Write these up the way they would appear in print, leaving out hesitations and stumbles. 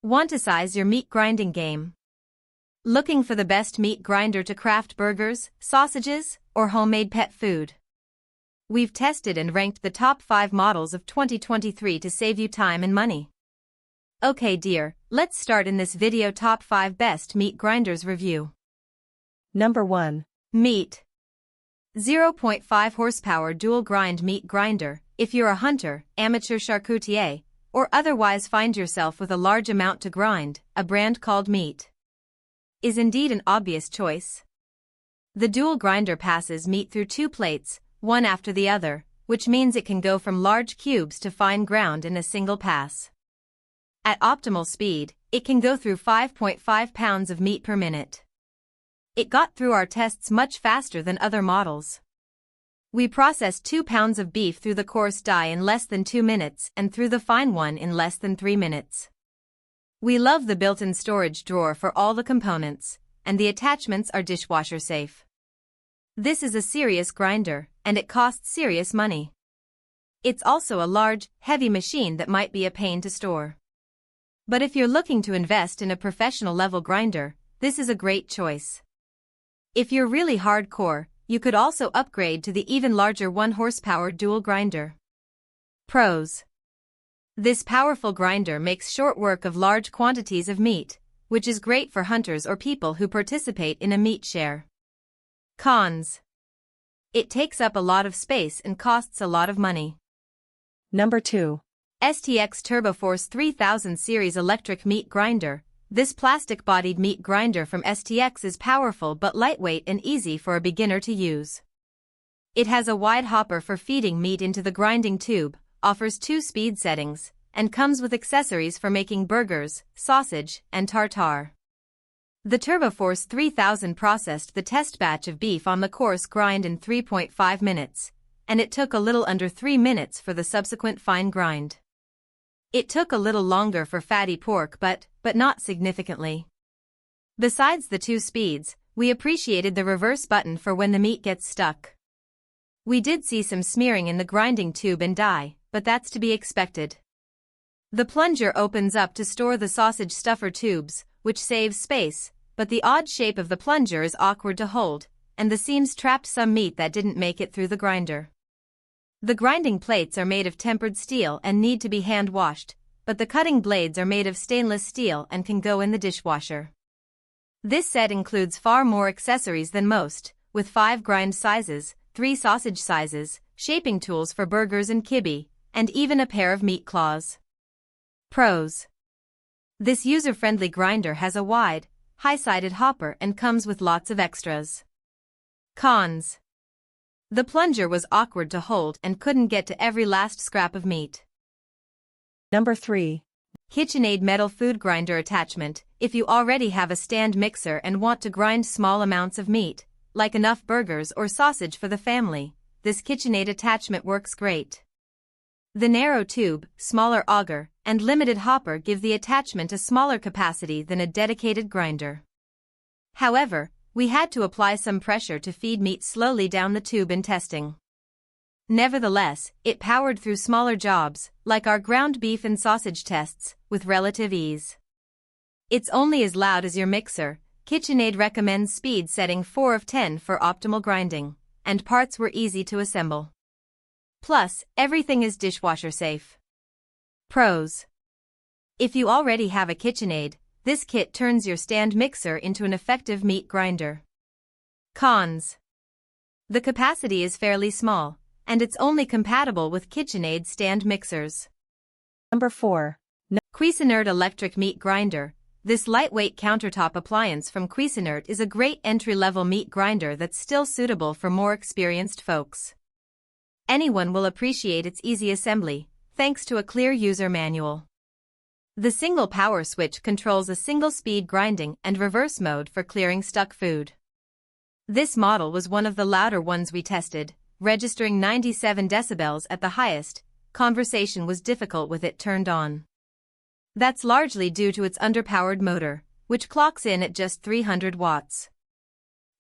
WANTISIZE your meat grinding game. Looking for the best meat grinder to craft burgers, sausages, or homemade pet food? We've tested and ranked the top 5 models of 2023 to save you time and money. Okay dear, let's start in this video top 5 best meat grinders review. Number 1. Meat. 0.5 horsepower dual grind meat grinder. If you're a hunter, amateur charcutier, or otherwise find yourself with a large amount to grind, a brand called Meat is indeed an obvious choice. The dual grinder passes meat through 2 plates, one after the other, which means it can go from large cubes to fine ground in a single pass. At optimal speed, it can go through 5.5 pounds of meat per minute. It got through our tests much faster than other models. We processed 2 pounds of beef through the coarse die in less than 2 minutes and through the fine one in less than 3 minutes. We love the built-in storage drawer for all the components, and the attachments are dishwasher safe. This is a serious grinder, and it costs serious money. It's also a large, heavy machine that might be a pain to store. But if you're looking to invest in a professional level grinder, this is a great choice. If you're really hardcore, you could also upgrade to the even larger 1 horsepower dual grinder. Pros. This powerful grinder makes short work of large quantities of meat, which is great for hunters or people who participate in a meat share. Cons. It takes up a lot of space and costs a lot of money. Number 2. STX Turboforce 3000 series electric meat grinder. This plastic-bodied meat grinder from STX is powerful but lightweight and easy for a beginner to use. It has a wide hopper for feeding meat into the grinding tube, offers 2 speed settings, and comes with accessories for making burgers, sausage, and tartare. The Turboforce 3000 processed the test batch of beef on the coarse grind in 3.5 minutes, and it took a little under 3 minutes for the subsequent fine grind. It took a little longer for fatty pork but not significantly. Besides the 2 speeds, we appreciated the reverse button for when the meat gets stuck. We did see some smearing in the grinding tube and die, but that's to be expected. The plunger opens up to store the sausage stuffer tubes, which saves space, but the odd shape of the plunger is awkward to hold, and the seams trapped some meat that didn't make it through the grinder. The grinding plates are made of tempered steel and need to be hand-washed, but the cutting blades are made of stainless steel and can go in the dishwasher. This set includes far more accessories than most, with 5 grind sizes, 3 sausage sizes, shaping tools for burgers and kibbe, and even a pair of meat claws. Pros. This user-friendly grinder has a wide, high-sided hopper and comes with lots of extras. Cons. The plunger was awkward to hold and couldn't get to every last scrap of meat. Number 3. KitchenAid metal food grinder attachment. If you already have a stand mixer and want to grind small amounts of meat, like enough burgers or sausage for the family, this KitchenAid attachment works great. The narrow tube, smaller auger, and limited hopper give the attachment a smaller capacity than a dedicated grinder. However, we had to apply some pressure to feed meat slowly down the tube in testing. Nevertheless, it powered through smaller jobs, like our ground beef and sausage tests, with relative ease. It's only as loud as your mixer. KitchenAid recommends speed setting 4 of 10 for optimal grinding, and parts were easy to assemble. Plus, everything is dishwasher safe. Pros. If you already have a KitchenAid, this kit turns your stand mixer into an effective meat grinder. Cons. The capacity is fairly small, and it's only compatible with KitchenAid stand mixers. Number 4. Cuisinart electric meat grinder. This lightweight countertop appliance from Cuisinart is a great entry-level meat grinder that's still suitable for more experienced folks. Anyone will appreciate its easy assembly, thanks to a clear user manual. The single power switch controls a single-speed grinding and reverse mode for clearing stuck food. This model was one of the louder ones we tested, registering 97 decibels at the highest. Conversation was difficult with it turned on. That's largely due to its underpowered motor, which clocks in at just 300 watts.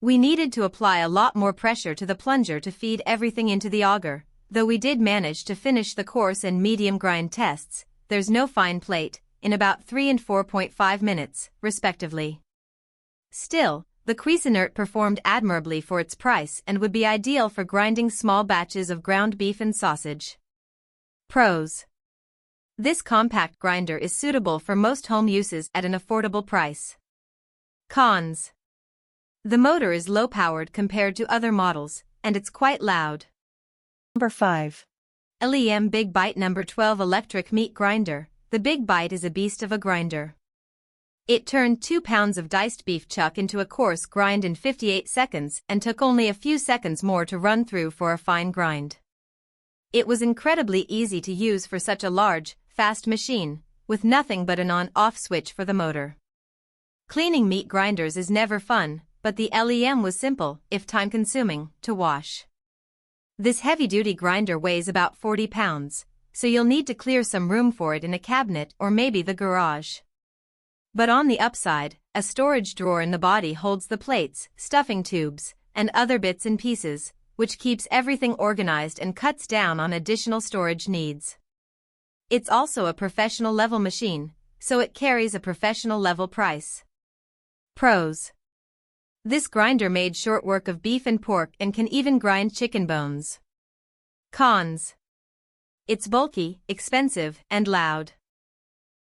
We needed to apply a lot more pressure to the plunger to feed everything into the auger, though we did manage to finish the coarse and medium grind tests. There's no fine plate, in about 3 and 4.5 minutes, respectively. Still, the Cuisinart performed admirably for its price and would be ideal for grinding small batches of ground beef and sausage. Pros: this compact grinder is suitable for most home uses at an affordable price. Cons: the motor is low-powered compared to other models, and it's quite loud. Number 5. LEM Big Bite Number 12 Electric Meat Grinder. The Big Bite is a beast of a grinder. It turned 2 pounds of diced beef chuck into a coarse grind in 58 seconds and took only a few seconds more to run through for a fine grind. It was incredibly easy to use for such a large, fast machine, with nothing but an on-off switch for the motor. Cleaning meat grinders is never fun, but the LEM was simple, if time-consuming, to wash. This heavy-duty grinder weighs about 40 pounds, so you'll need to clear some room for it in a cabinet or maybe the garage. But on the upside, a storage drawer in the body holds the plates, stuffing tubes, and other bits and pieces, which keeps everything organized and cuts down on additional storage needs. It's also a professional-level machine, so it carries a professional-level price. Pros: this grinder made short work of beef and pork and can even grind chicken bones. Cons: it's bulky, expensive, and loud.